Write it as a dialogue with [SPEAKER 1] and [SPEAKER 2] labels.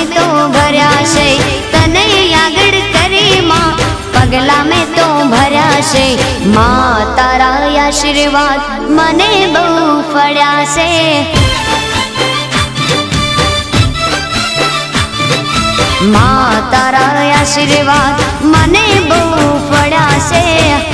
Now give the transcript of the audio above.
[SPEAKER 1] में तो भर्या छे तने आगळ करे मां पगला में तो भर्या छे मां तारा आशीर्वाद मने बहु फळ्या छे मां तारा आशीर्वाद मने बहु फळ्या छे।